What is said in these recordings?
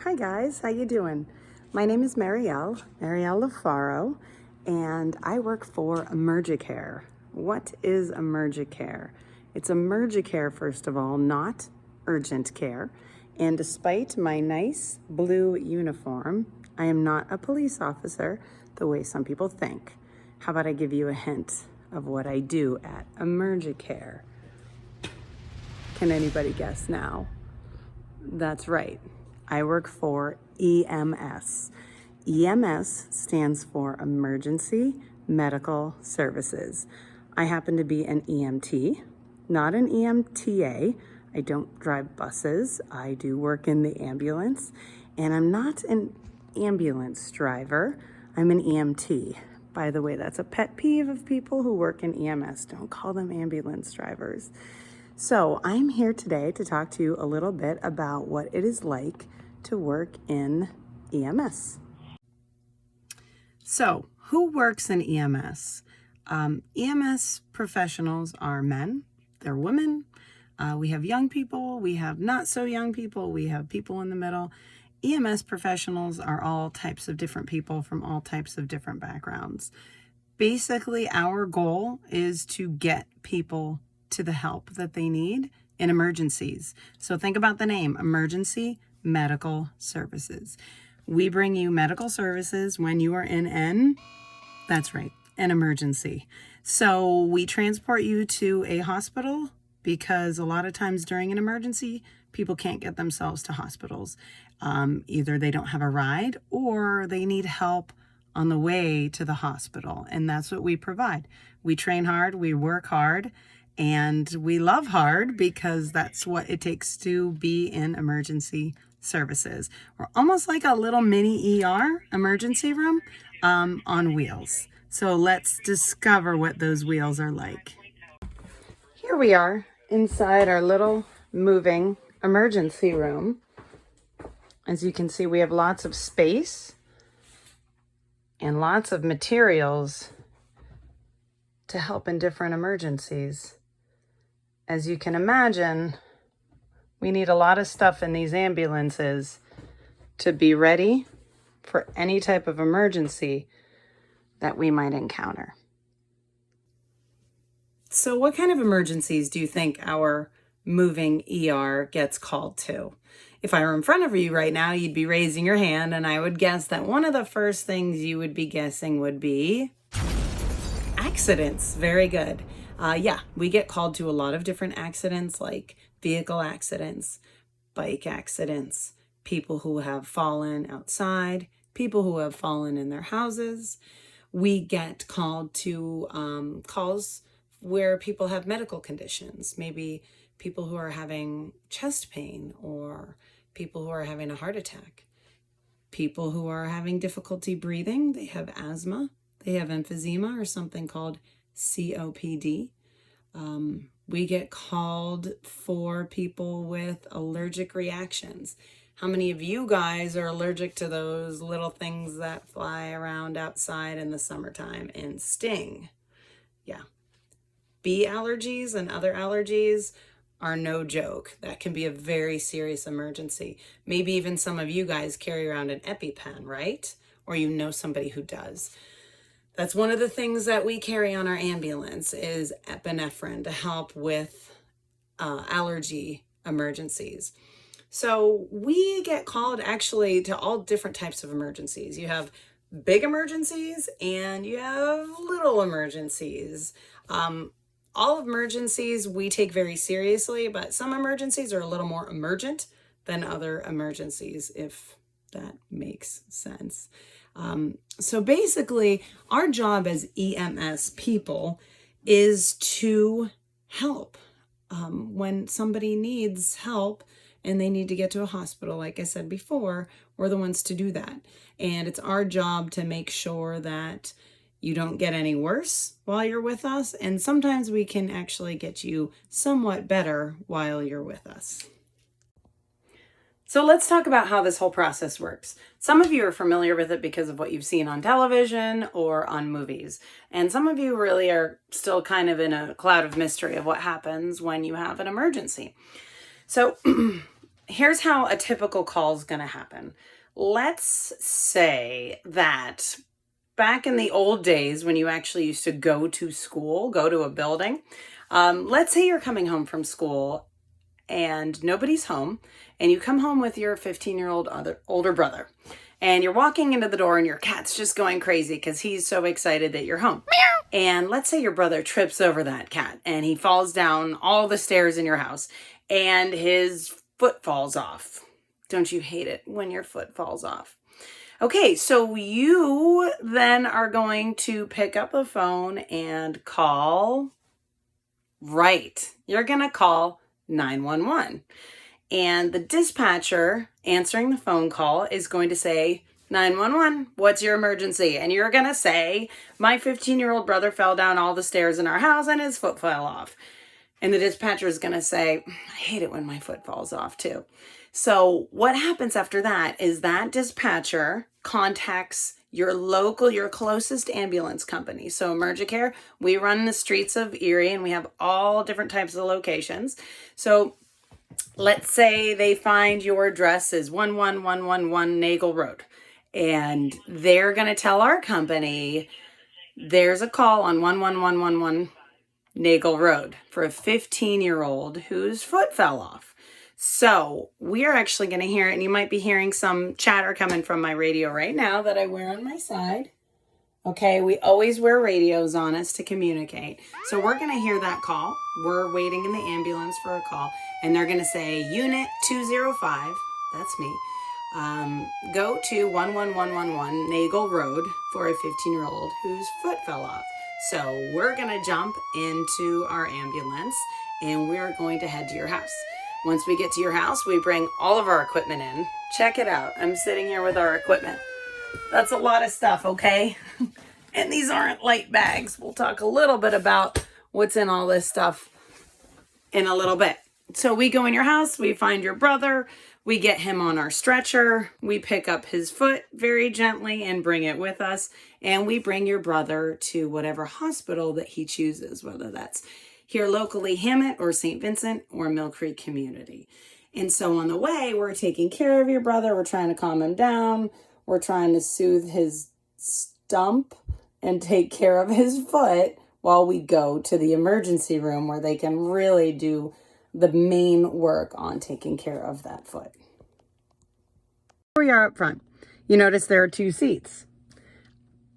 Hi guys, how you doing? My name is Marielle Lafaro, and I work for Emergicare. What is Emergicare? It's Emergicare, first of all, not urgent care. And despite my nice blue uniform, I am not a police officer the way some people think. How about I give you a hint of what I do at Emergicare? Can anybody guess now? That's right. I work for EMS. EMS stands for Emergency Medical Services. I happen to be an EMT, not an EMTA. I don't drive buses. I do work in the ambulance, and I'm not an ambulance driver. I'm an EMT. By the way, that's a pet peeve of people who work in EMS. Don't call them ambulance drivers. So I'm here today to talk to you a little bit about what it is like to work in EMS. So who works in EMS? EMS professionals are men, they're women. We have young people, we have not so young people, we have people in the middle. EMS professionals are all types of different people from all types of different backgrounds. Basically, our goal is to get people to the help that they need in emergencies. So think about the name, Emergency Medical Services. We bring you medical services when you are in that's right, an emergency. So we transport you to a hospital because a lot of times during an emergency, people can't get themselves to hospitals. Either they don't have a ride or they need help on the way to the hospital. And that's what we provide. We train hard, we work hard, and we love hard because that's what it takes to be in emergency services. We're almost like a little mini ER, emergency room, on wheels. So let's discover what those wheels are like. Here we are inside our little moving emergency room. As you can see, we have lots of space and lots of materials to help in different emergencies. As you can imagine, we need a lot of stuff in these ambulances to be ready for any type of emergency that we might encounter. So what kind of emergencies do you think our moving ER gets called to? If I were in front of you right now, you'd be raising your hand, and I would guess that one of the first things you would be guessing would be accidents. Very good. Yeah, we get called to a lot of different accidents, like vehicle accidents, bike accidents, people who have fallen outside, people who have fallen in their houses. We get called to calls where people have medical conditions, maybe people who are having chest pain or people who are having a heart attack, people who are having difficulty breathing, they have asthma, they have emphysema or something called COPD. We get called for people with allergic reactions. How many of you guys are allergic to those little things that fly around outside in the summertime and sting? Yeah. Bee allergies and other allergies are no joke. That can be a very serious emergency. Maybe even some of you guys carry around an EpiPen, right? Or you know somebody who does. That's one of the things that we carry on our ambulance is epinephrine to help with allergy emergencies. So we get called actually to all different types of emergencies. You have big emergencies and you have little emergencies. All emergencies we take very seriously, but some emergencies are a little more emergent than other emergencies, if that makes sense. So basically, our job as EMS people is to help. When somebody needs help and they need to get to a hospital, like I said before, we're the ones to do that. And it's our job to make sure that you don't get any worse while you're with us. And sometimes we can actually get you somewhat better while you're with us. So let's talk about how this whole process works. Some of you are familiar with it because of what you've seen on television or on movies. And some of you really are still kind of in a cloud of mystery of what happens when you have an emergency. So here's how a typical call is going to happen. Let's say that back in the old days when you actually used to go to school, go to a building, let's say you're coming home from school and nobody's home, and you come home with your 15-year-old older brother, and you're walking into the door and your cat's just going crazy because he's so excited that you're home. Meow. And let's say your brother trips over that cat and he falls down all the stairs in your house and his foot falls off. Don't you hate it when your foot falls off? Okay, so you then are going to pick up the phone and call, right, you're going to call 911. And the dispatcher answering the phone call is going to say, 911, what's your emergency? And you're going to say, my 15-year-old brother fell down all the stairs in our house and his foot fell off. And the dispatcher is going to say, I hate it when my foot falls off too. So what happens after that is that dispatcher contacts your local, your closest ambulance company. So Emergicare, we run the streets of Erie and we have all different types of locations. So let's say they find your address is 11111 Nagel Road. And they're going to tell our company there's a call on 11111 Nagel Road for a 15-year-old whose foot fell off. So we are actually going to hear it, and you might be hearing some chatter coming from my radio right now that I wear on my side. Okay, we always wear radios on us to communicate. So we're going to hear that call. We're waiting in the ambulance for a call, and they're going to say, Unit 205, that's me, go to 11111 Nagel Road for a 15-year-old whose foot fell off. So we're going to jump into our ambulance and we're going to head to your house. Once we get to your house, we bring all of our equipment in. Check it out. I'm sitting here with our equipment. That's a lot of stuff, okay? And these aren't light bags. We'll talk a little bit about what's in all this stuff in a little bit. So we go in your house, we find your brother, we get him on our stretcher, we pick up his foot very gently and bring it with us, and we bring your brother to whatever hospital that he chooses, whether that's here locally, Hammett or St. Vincent or Mill Creek Community. And so on the way, we're taking care of your brother, we're trying to calm him down, we're trying to soothe his stump and take care of his foot while we go to the emergency room where they can really do the main work on taking care of that foot. Here we are up front. You notice there are 2 seats.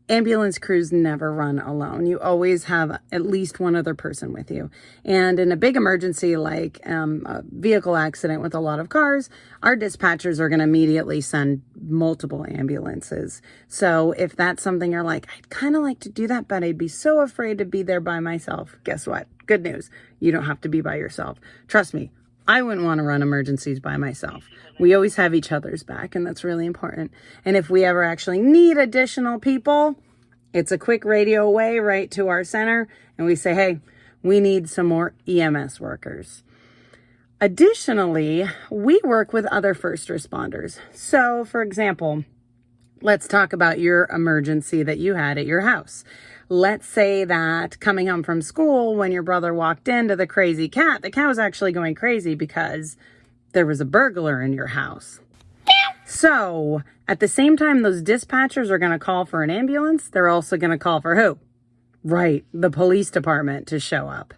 Ambulance crews never run alone. You always have at least one other person with you. And in a big emergency like a vehicle accident with a lot of cars, our dispatchers are going to immediately send multiple ambulances. So if that's something you're like, I'd kind of like to do that, but I'd be so afraid to be there by myself. Guess what? Good news. You don't have to be by yourself. Trust me, I wouldn't want to run emergencies by myself. We always have each other's back, and that's really important. And if we ever actually need additional people, it's a quick radio away right to our center, and we say, hey, we need some more EMS workers. Additionally, we work with other first responders. So, for example, let's talk about your emergency that you had at your house. Let's say that coming home from school, when your brother walked into the crazy cat, the cat was actually going crazy because there was a burglar in your house. So at the same time those dispatchers are going to call for an ambulance, they're also going to call for who? Right, the police department to show up.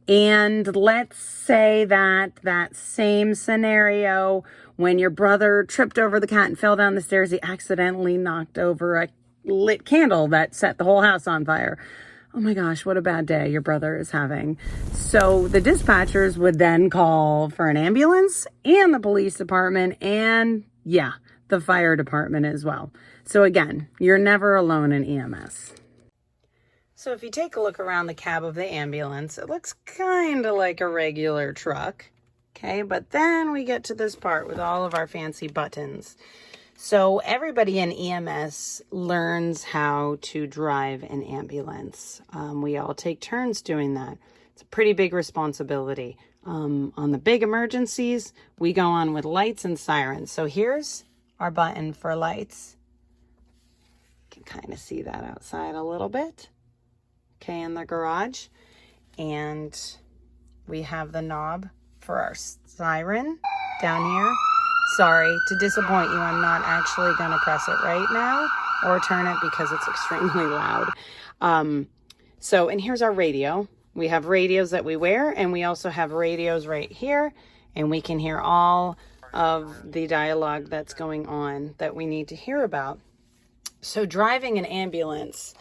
And let's say that same scenario, when your brother tripped over the cat and fell down the stairs, he accidentally knocked over a lit candle that set the whole house on fire. Oh my gosh, what a bad day your brother is having. So the dispatchers would then call for an ambulance and the police department and, yeah, the fire department as well. So again, you're never alone in EMS. So if you take a look around the cab of the ambulance, it looks kind of like a regular truck. Okay, but then we get to this part with all of our fancy buttons. So everybody in EMS learns how to drive an ambulance. We all take turns doing that. It's a pretty big responsibility. On the big emergencies, we go on with lights and sirens. So here's our button for lights. You can kind of see that outside a little bit. Okay, in the garage. And we have the knob for our siren. down here. Sorry to disappoint you. I'm not actually going to press it right now or turn it because it's extremely loud. And here's our radio. We have radios that we wear, and we also have radios right here, and we can hear all of the dialogue that's going on that we need to hear about. So driving an ambulance,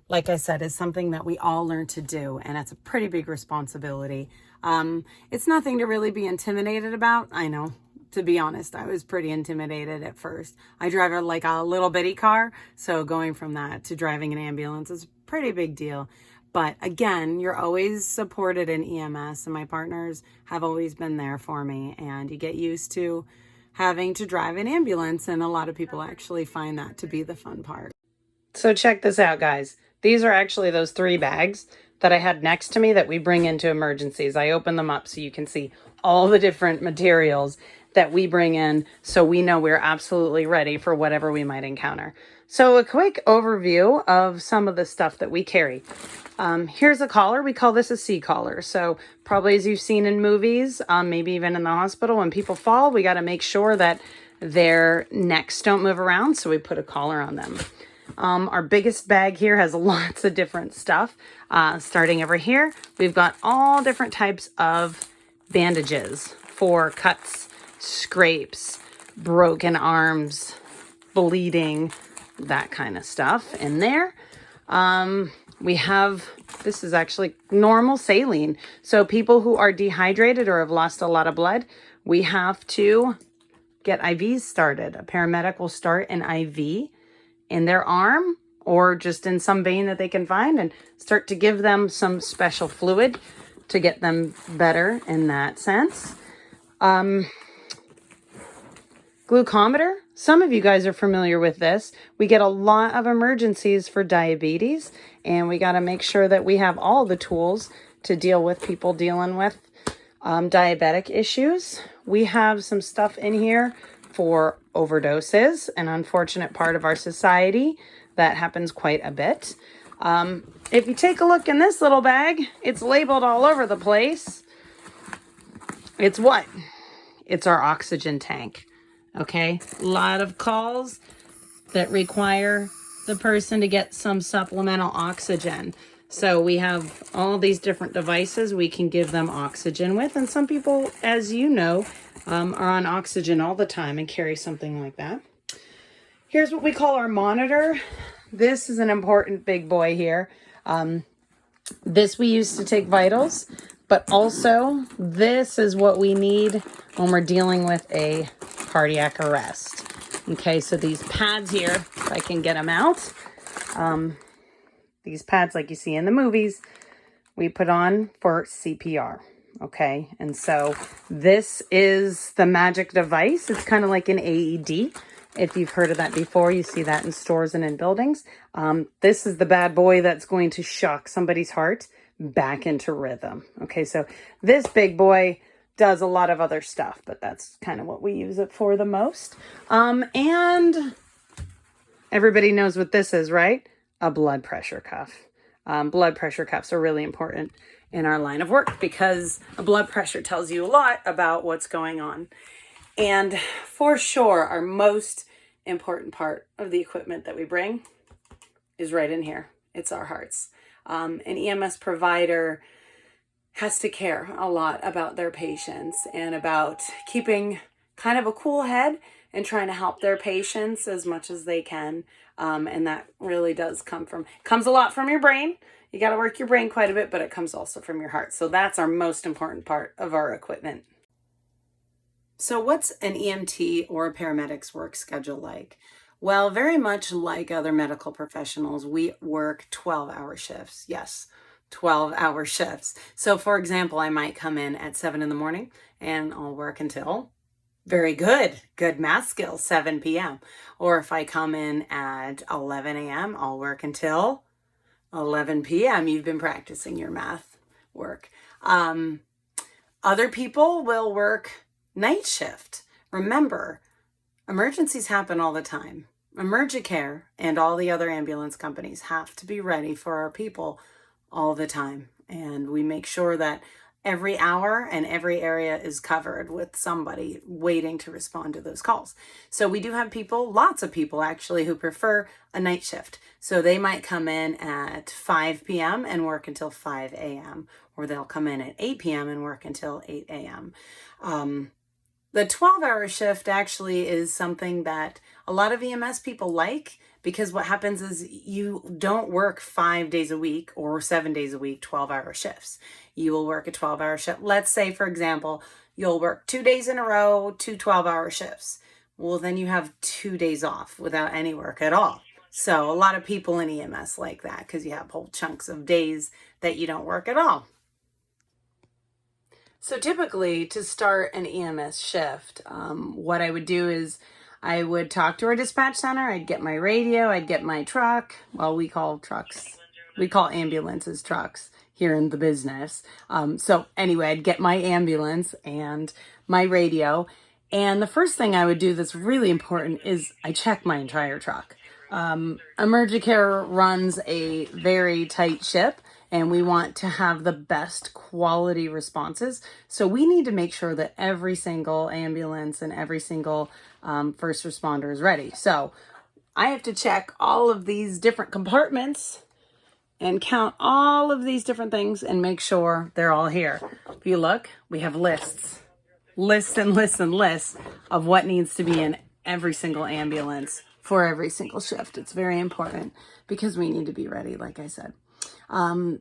like I said, is something that we all learn to do, and it's a pretty big responsibility. It's nothing to really be intimidated about. I know, to be honest, I was pretty intimidated at first. I drive a little bitty car, so going from that to driving an ambulance is a pretty big deal. But again, you're always supported in EMS, and my partners have always been there for me, and you get used to having to drive an ambulance, and a lot of people actually find that to be the fun part. So check this out, guys. These are actually those 3 bags that I had next to me that we bring into emergencies. I open them up so you can see all the different materials that we bring in, so we know we're absolutely ready for whatever we might encounter. So a quick overview of some of the stuff that we carry. Here's a collar. We call this a C collar. So probably as you've seen in movies, maybe even in the hospital, when people fall, we got to make sure that their necks don't move around. So we put a collar on them. Our biggest bag here has lots of different stuff. Starting over here, we've got all different types of bandages for cuts, scrapes, broken arms, bleeding, that kind of stuff in there. We have, this is actually normal saline. So people who are dehydrated or have lost a lot of blood, we have to get IVs started. A paramedic will start an IV in their arm or just in some vein that they can find and start to give them some special fluid to get them better in that sense. Glucometer. Some of you guys are familiar with this. We get a lot of emergencies for diabetes, and we got to make sure that we have all the tools to deal with people dealing with diabetic issues. We have some stuff in here for overdoses, an unfortunate part of our society that happens quite a bit. If you take a look in this little bag, it's labeled all over the place. It's what? It's our oxygen tank. Okay, a lot of calls that require the person to get some supplemental oxygen. So we have all these different devices we can give them oxygen with. And some people, as you know, are on oxygen all the time and carry something like that. Here's what we call our monitor. This is an important big boy here. This we use to take vitals, but also this is what we need when we're dealing with a cardiac arrest. Okay, so these pads here, if I can get them out, these pads like you see in the movies, we put on for CPR. Okay, and so this is the magic device. It's kind of like an AED. If you've heard of that before, you see that in stores and in buildings. This is the bad boy that's going to shock somebody's heart back into rhythm. Okay, so this big boy does a lot of other stuff, but that's kind of what we use it for the most. And everybody knows what this is, right? A blood pressure cuff. Blood pressure cuffs are really important in our line of work because a blood pressure tells you a lot about what's going on. And for sure, our most important part of the equipment that we bring is right in here. It's our hearts. An EMS provider has to care a lot about their patients and about keeping kind of a cool head and trying to help their patients as much as they can. And that really does comes a lot from your brain. You got to work your brain quite a bit, but it comes also from your heart. So that's our most important part of our equipment. So what's an EMT or a paramedic's work schedule like? Well, very much like other medical professionals, we work 12-hour shifts. Yes, 12-hour shifts. So for example, I might come in at 7 in the morning and I'll work until very good math skills, 7 p.m. Or if I come in at 11 a.m., I'll work until 11 p.m. You've been practicing your math work. Other people will work night shift. Remember, emergencies happen all the time. Emergicare and all the other ambulance companies have to be ready for our people all the time. And we make sure that every hour, and every area is covered with somebody waiting to respond to those calls. So we do have people, lots of people actually, who prefer a night shift. So they might come in at 5 p.m. and work until 5 a.m., or they'll come in at 8 p.m. and work until 8 a.m. The 12-hour shift actually is something that a lot of EMS people like, because what happens is you don't work 5 days a week or 7 days a week, 12-hour shifts. You will work a 12-hour shift. Let's say, for example, you'll work 2 days in a row, 2 12-hour shifts. Well, then you have 2 days off without any work at all. So a lot of people in EMS like that, because you have whole chunks of days that you don't work at all. So typically, to start an EMS shift, what I would do is I would talk to our dispatch center. I'd get my radio, I'd get my truck. Well, we call ambulances trucks here in the business. So anyway, I'd get my ambulance and my radio. And the first thing I would do that's really important is I check my entire truck. Emergicare runs a very tight ship, and we want to have the best quality responses. So we need to make sure that every single ambulance and every single first responder is ready. So I have to check all of these different compartments and count all of these different things and make sure they're all here. If you look, we have lists and lists of what needs to be in every single ambulance for every single shift. It's very important because we need to be ready, like I said.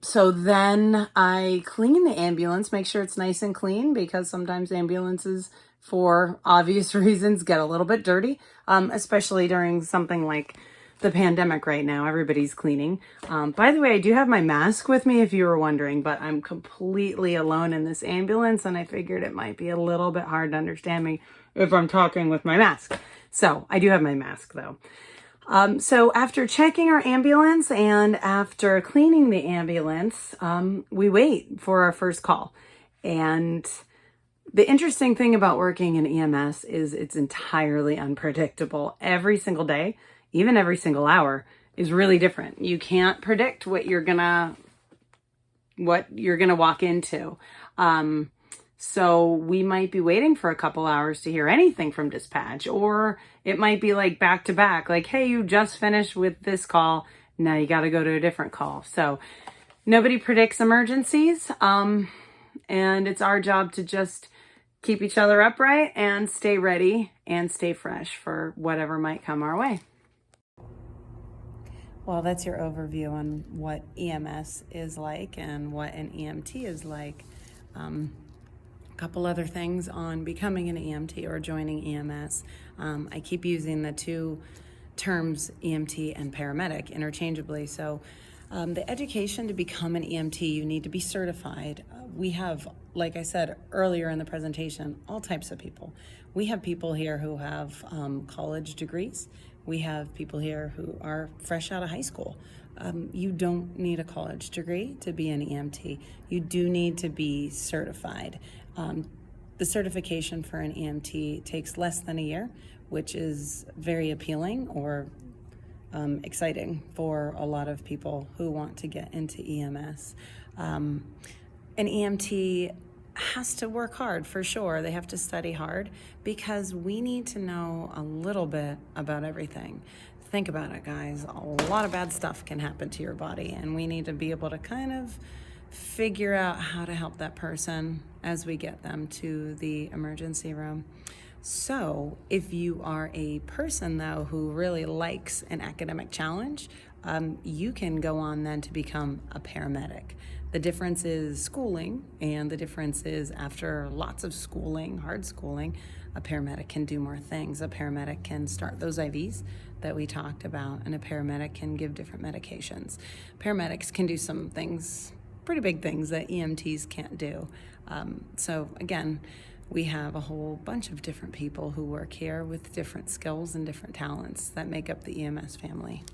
So then I clean the ambulance, make sure it's nice and clean, because sometimes ambulances, for obvious reasons, get a little bit dirty, especially during something like the pandemic right now. Everybody's cleaning. By the way, I do have my mask with me, if you were wondering, but I'm completely alone in this ambulance, and I figured it might be a little bit hard to understand me if I'm talking with my mask. So I do have my mask though. So after checking our ambulance and after cleaning the ambulance, we wait for our first call. And the interesting thing about working in EMS is it's entirely unpredictable. Every single day, even every single hour, is really different. You can't predict what you're gonna walk into. So we might be waiting for a couple hours to hear anything from dispatch, or it might be like back to back, like, hey, you just finished with this call, now you got to go to a different call. So nobody predicts emergencies, and it's our job to just keep each other upright and stay ready and stay fresh for whatever might come our way. Well, that's your overview on what EMS is like and what an EMT is like. Couple other things on becoming an EMT or joining EMS. I keep using the two terms EMT and paramedic interchangeably. So the education to become an EMT, you need to be certified. We have, like I said earlier in the presentation, all types of people. We have people here who have college degrees. We have people here who are fresh out of high school. You don't need a college degree to be an EMT. You do need to be certified. The certification for an EMT takes less than a year, which is very appealing or exciting for a lot of people who want to get into EMS. An EMT has to work hard, for sure. They have to study hard, because we need to know a little bit about everything. Think about it, guys. A lot of bad stuff can happen to your body, and we need to be able to kind of figure out how to help that person as we get them to the emergency room. So if you are a person, though, who really likes an academic challenge, you can go on then to become a paramedic. The difference is schooling, and the difference is after lots of schooling, hard schooling, a paramedic can do more things. A paramedic can start those IVs that we talked about, and a paramedic can give different medications. Paramedics can do some things, pretty big things, that EMTs can't do. So again, we have a whole bunch of different people who work here with different skills and different talents that make up the EMS family.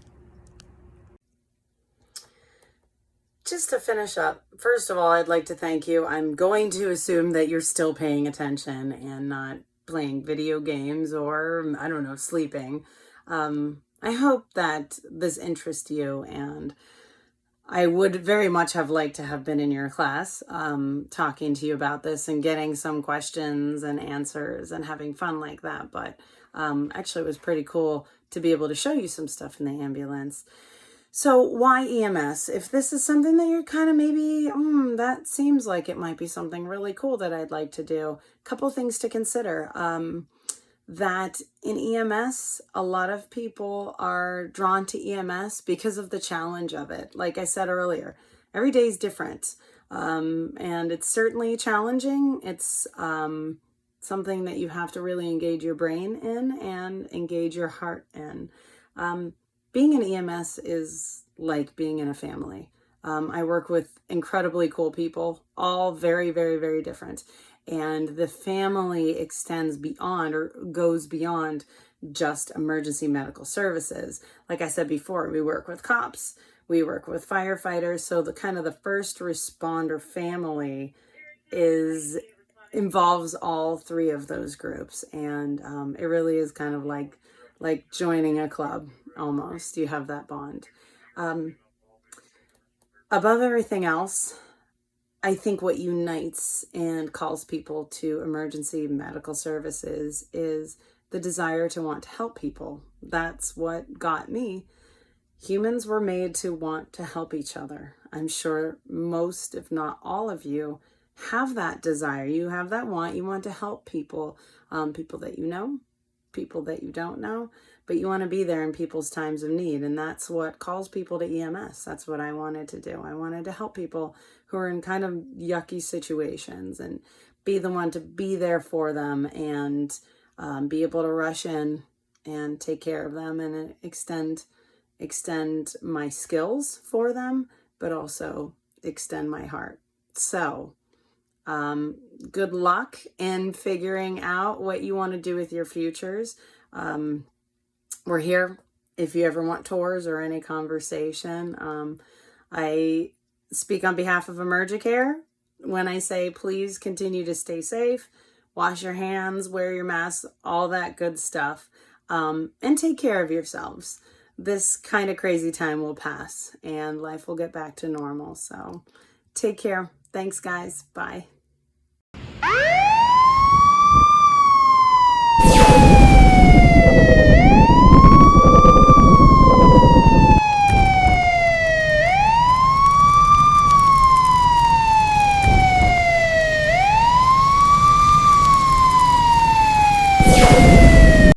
Just to finish up, first of all, I'd like to thank you. I'm going to assume that you're still paying attention and not playing video games or, I don't know, sleeping. I hope that this interests you, and I would very much have liked to have been in your class, talking to you about this and getting some questions and answers and having fun like that. But actually, it was pretty cool to be able to show you some stuff in the ambulance. So why EMS? If this is something that you're kind of maybe, that seems like it might be something really cool that I'd like to do. A couple things to consider. That in EMS, a lot of people are drawn to EMS because of the challenge of it. Like I said earlier, every day is different. And it's certainly challenging. It's something that you have to really engage your brain in and engage your heart in. Being in EMS is like being in a family. I work with incredibly cool people, all very, very, very different. And the family extends beyond or goes beyond just emergency medical services. Like I said before, we work with cops, we work with firefighters. So the kind of the first responder family involves all three of those groups. And it really is kind of like joining a club almost. You have that bond. Above everything else, I think what unites and calls people to emergency medical services is the desire to want to help people. That's what got me. Humans were made to want to help each other. I'm sure most, if not all of you, have that desire. You have that want. You want to help people, people that you know, people that you don't know, but you want to be there in people's times of need. And that's what calls people to EMS. That's what I wanted to do. I wanted to help people who are in kind of yucky situations and be the one to be there for them and be able to rush in and take care of them and extend my skills for them, but also extend my heart. So good luck in figuring out what you want to do with your futures. We're here if you ever want tours or any conversation. I speak on behalf of EmergiCare when I say please continue to stay safe, wash your hands, wear your mask, all that good stuff, and take care of yourselves. This kind of crazy time will pass and life will get back to normal. So take care. Thanks, guys. Bye.